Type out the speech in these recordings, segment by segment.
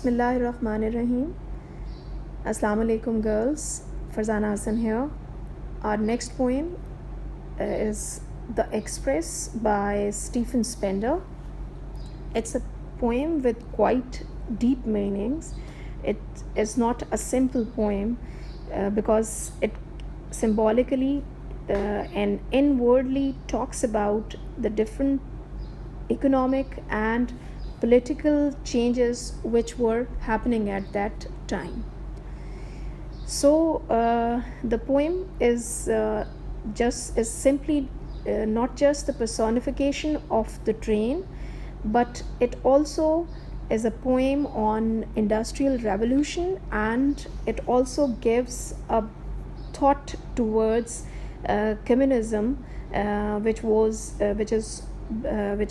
Bismillahirrahmanirrahim. Assalamu alaikum, girls. Farzana Hassan here. Our next poem is The Express by Stephen Spender. It's a poem with quite deep meanings. It is not a simple poem because it symbolically and inwardly talks about the different economic and political changes which were happening at that time. So the poem is simply not just the personification of the train, but it also is a poem on industrial revolution, and it also gives a thought towards communism, which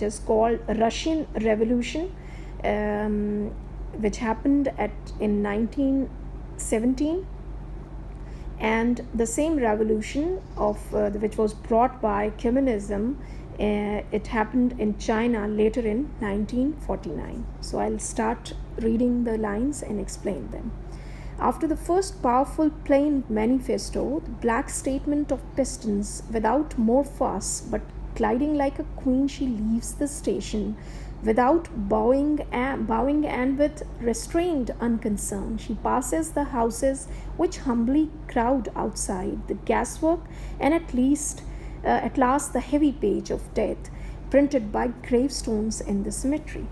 is called Russian Revolution, which happened in 1917, and the same revolution which was brought by communism, it happened in China later in 1949. So I'll start reading the lines and explain them. After the first powerful plain manifesto, the black statement of pistons, without more fuss but gliding like a queen, she leaves the station without bowing and with restrained unconcern. She passes the houses which humbly crowd outside the gaswork, and at last the heavy page of death printed by gravestones in the cemetery.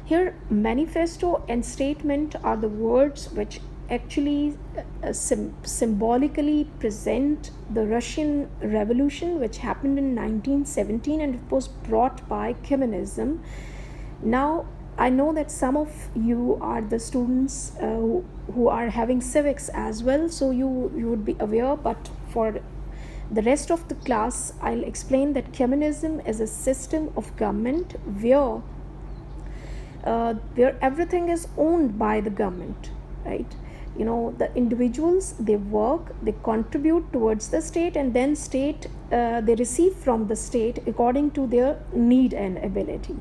Here, manifesto and statement are the words which actually symbolically present the Russian Revolution, which happened in 1917, and it was brought by communism. Now, I know that some of you are the students who are having civics as well, so you would be aware, but for the rest of the class, I'll explain that communism is a system of government where everything is owned by the government, right? You know, the individuals, they work, they contribute towards the state, and then they receive from the state according to their need and ability.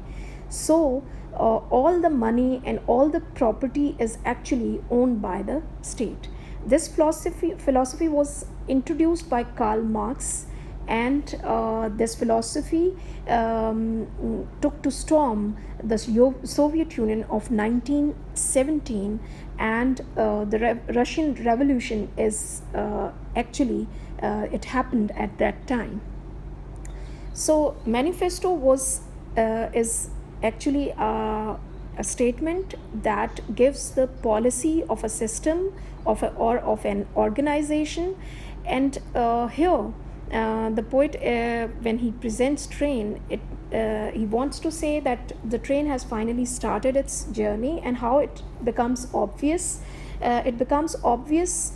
So all the money and all the property is actually owned by the state. This philosophy was introduced by Karl Marx, and this philosophy took to storm the Soviet Union of 1917, and the Russian Revolution is it happened at that time. So manifesto is actually a statement that gives the policy of a system or of an organization, and here the poet, when he presents train, he wants to say that the train has finally started its journey, and how it becomes obvious. It becomes obvious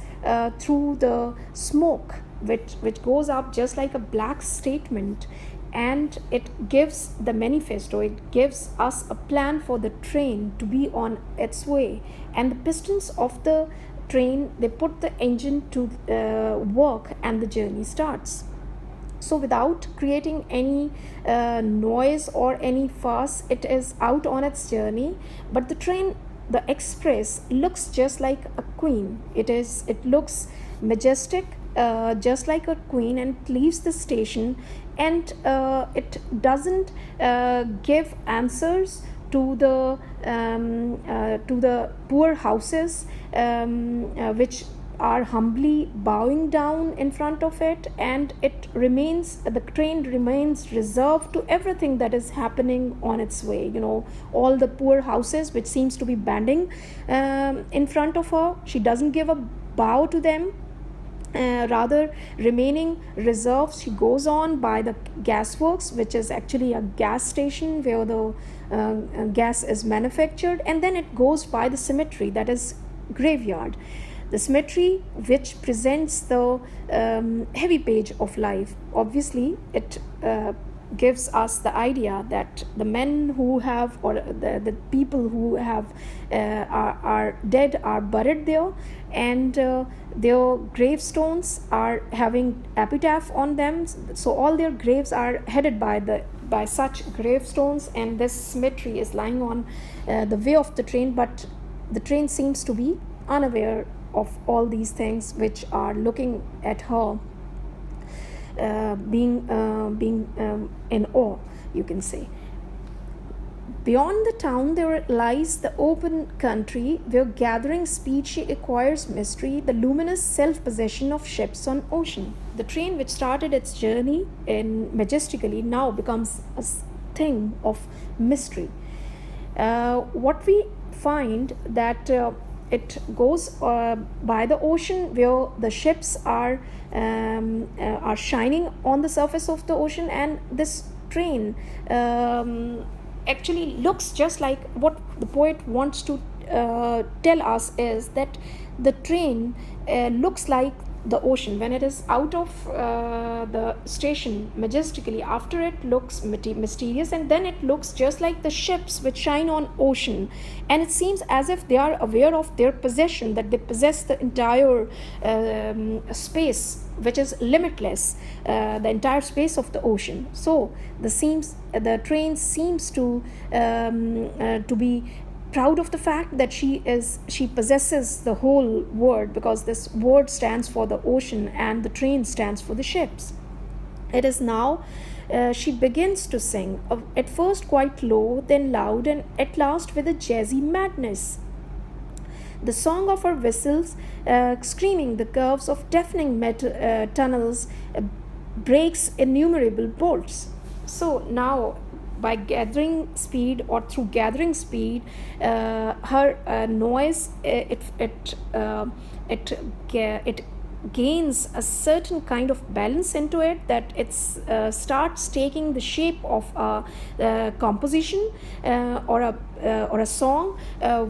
through the smoke which goes up just like a black statement, and it gives the manifesto, it gives us a plan for the train to be on its way. And the pistons of the train, they put the engine to work, and the journey starts. So without creating any noise or any fuss, it is out on its journey. But the train, the express, looks just like a queen. It looks majestic, just like a queen, and leaves the station, and it doesn't give answers to the poor houses which are humbly bowing down in front of it, and the train remains reserved to everything that is happening on its way. You know, all the poor houses which seems to be banding in front of her, she doesn't give a bow to them, rather remaining reserved. She goes on by the gasworks, which is actually a gas station where the gas is manufactured, and then it goes by the cemetery, that is graveyard. The cemetery, which presents the heavy page of life. Obviously, it gives us the idea that the men who have, or the people who have are dead, are buried there, and their gravestones are having epitaph on them. So all their graves are headed by by such gravestones, and this cemetery is lying on the way of the train, but the train seems to be unaware of all these things which are looking at her, being in awe, you can say. Beyond the town there lies the open country, where gathering speed she acquires mystery, the luminous self-possession of ships on ocean. The train which started its journey in majestically now becomes a thing of mystery. What we find that it goes by the ocean, where the ships are shining on the surface of the ocean, and this train actually looks just like what the poet wants to tell us, is that the train looks like the ocean when it is out of the station majestically. After it looks mysterious, and then it looks just like the ships which shine on ocean, and it seems as if they are aware of their possession, that they possess the entire space which is limitless, the entire space of the ocean. So the train seems to be proud of the fact that she possesses the whole world, because this word stands for the ocean and the train stands for the ships. It is now she begins to sing, at first quite low, then loud, and at last with a jazzy madness. The song of her whistles, screaming the curves of deafening metal tunnels, breaks innumerable bolts. So now, by gathering speed, or through gathering speed, her noise, it gains a certain kind of balance into it, that it starts taking the shape of a composition or a song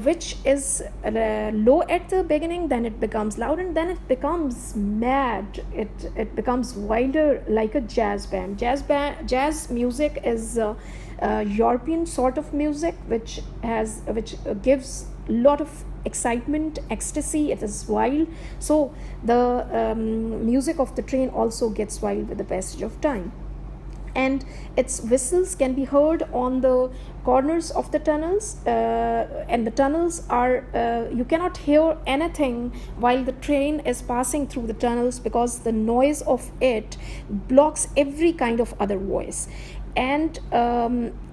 which is low at the beginning, then it becomes loud, and then it becomes mad, it becomes wilder, like a jazz band. Jazz music is European sort of music which gives a lot of excitement, ecstasy. It is wild. So the music of the train also gets wild with the passage of time, and its whistles can be heard on the corners of the tunnels, and the tunnels are you cannot hear anything while the train is passing through the tunnels, because the noise of it blocks every kind of other voice. And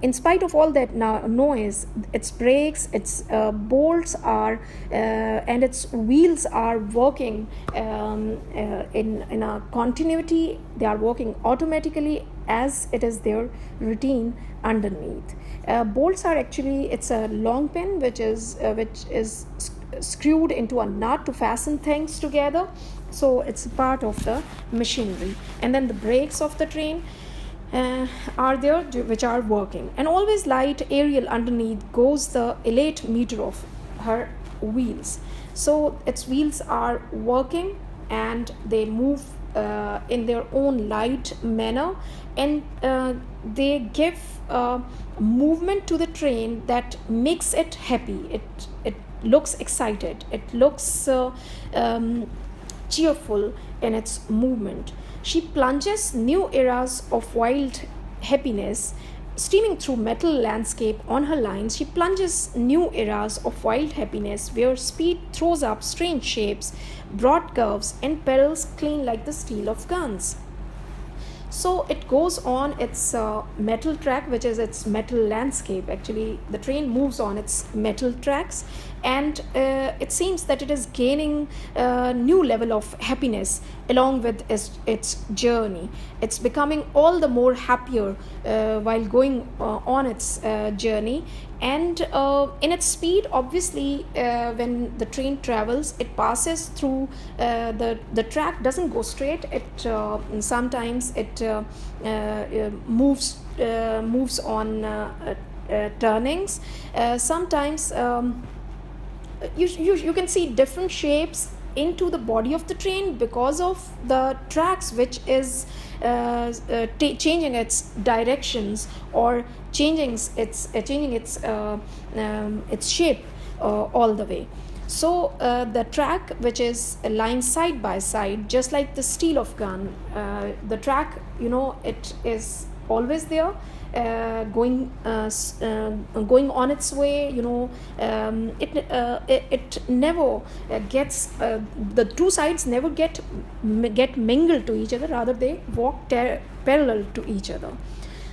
in spite of all that noise, its brakes, its bolts are and its wheels are working in a continuity. They are working automatically, as it is their routine underneath. Bolts are actually, it's a long pin which is screwed into a nut to fasten things together. So it's part of the machinery. And then the brakes of the train are there, which are working, and always light aerial underneath goes the elate meter of her wheels. So its wheels are working, and they move in their own light manner, and they give movement to the train that makes it happy. It looks excited, it looks cheerful in its movement. She plunges new eras of wild happiness, streaming through metal landscape on her lines. She plunges new eras of wild happiness, where speed throws up strange shapes, broad curves, and pedals clean like the steel of guns. So it goes on its metal track, which is its metal landscape. Actually, the train moves on its metal tracks, and it seems that it is gaining a new level of happiness along with its journey. It's becoming all the more happier while going on its journey. And in its speed, obviously, when the train travels, it passes through the track doesn't go straight. It sometimes it moves on turnings. Sometimes you can see different shapes into the body of the train because of the tracks, which is changing its directions, or changing its shape all the way. So the track, which is lying side by side, just like the steel of gun, the track, it is always there, going on its way. It never gets the two sides never get mingled to each other, rather they walk parallel to each other.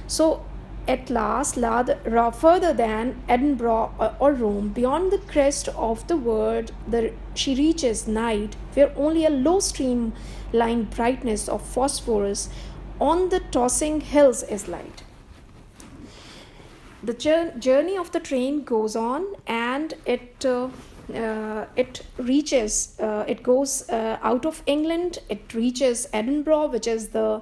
So at last, further than Edinburgh or Rome, beyond the crest of the world, she reaches night, where only a low streamline brightness of phosphorus on the tossing hills is light. The journey of the train goes on, and it reaches, it goes out of England. It reaches Edinburgh, which is the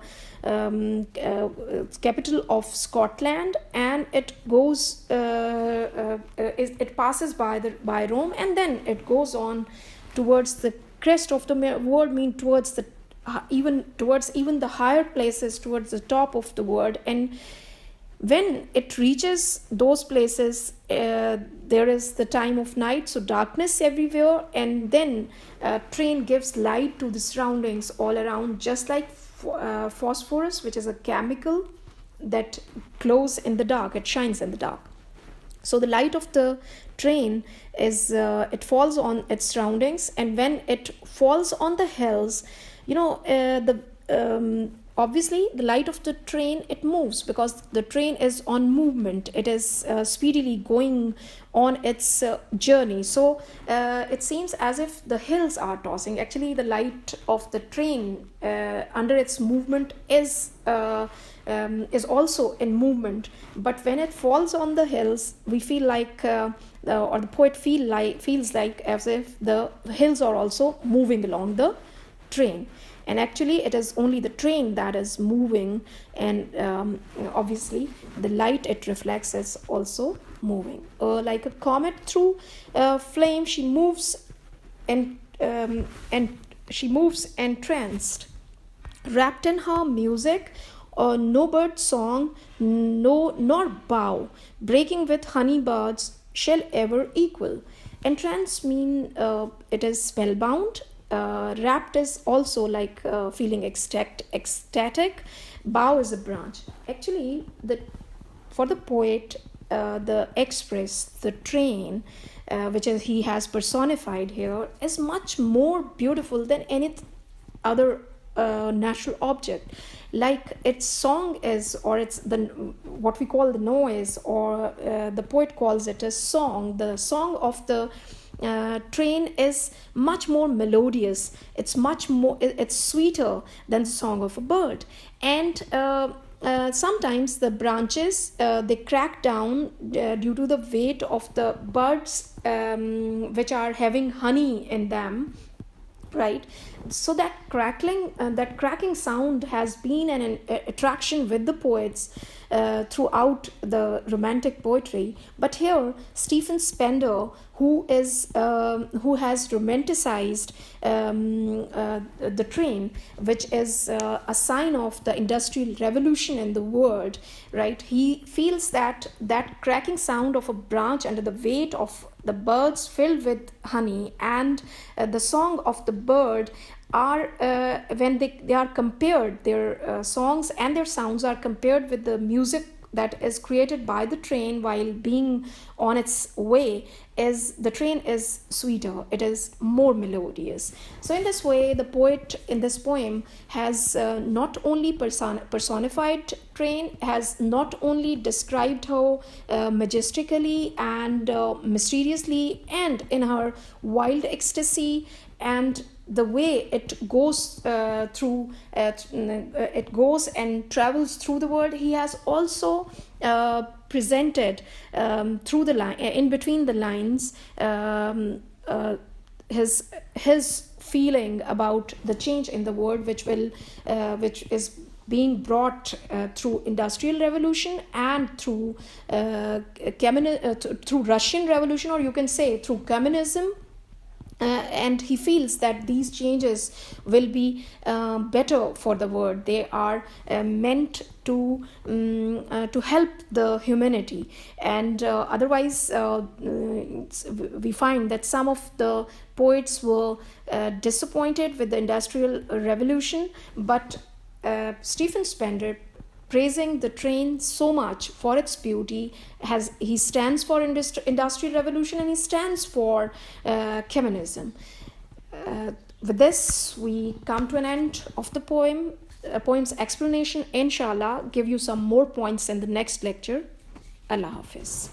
capital of Scotland, and it goes it passes by Rome, and then it goes on towards the crest of the world, towards the even the higher places, towards the top of the world. And when it reaches those places, there is the time of night, so darkness everywhere, and then train gives light to the surroundings all around, just like phosphorus, which is a chemical that glows in the dark, it shines in the dark. So the light of the train is it falls on its surroundings, and when it falls on the hills, obviously the light of the train, it moves because the train is on movement. It is speedily going on its journey. So it seems as if the hills are tossing. Actually, the light of the train under its movement is also in movement. But when it falls on the hills, we feel like or the poet feels like as if the hills are also moving along the train. And actually it is only the train that is moving, and obviously the light it reflects is also moving. Like a comet through flame, she moves and she moves entranced, wrapped in her music. No bird song, nor bough, breaking with honey buds, shall ever equal. Entranced mean it is spellbound. Wrapped is also like feeling ecstatic. Bough is a branch. Actually, for the poet, the express, the train, which he has personified here, is much more beautiful than any other natural object. Like its song is, or it's what we call the noise, or the poet calls it a song. The song of the train is much more melodious. It's sweeter than the song of a bird. And sometimes the branches they crack down due to the weight of the birds which are having honey in them, right? So that cracking sound has been an attraction with the poets throughout the romantic poetry. But here Stephen Spender, who has romanticized the train, which is a sign of the industrial revolution in the world, right? He feels that cracking sound of a branch under the weight of the birds filled with honey, and the song of the bird are when they are compared, their songs and their sounds are compared with the music that is created by the train while being on its way, is the train is sweeter, it is more melodious. So in this way, the poet in this poem has not only personified train, has not only described her majestically and mysteriously and in her wild ecstasy, and the way it goes it goes and travels through the world. He has also presented through the line, in between the lines, his feeling about the change in the world, which is being brought through industrial revolution and through through Russian revolution, or you can say through communism. And he feels that these changes will be better for the world. They are meant to help the humanity. And otherwise, we find that some of the poets were disappointed with the industrial revolution, but Stephen Spender praising the train so much for its beauty. He stands for industrial revolution, and he stands for communism. With this, we come to an end of the poem's explanation. Inshallah, give you some more points in the next lecture. Allah Hafiz.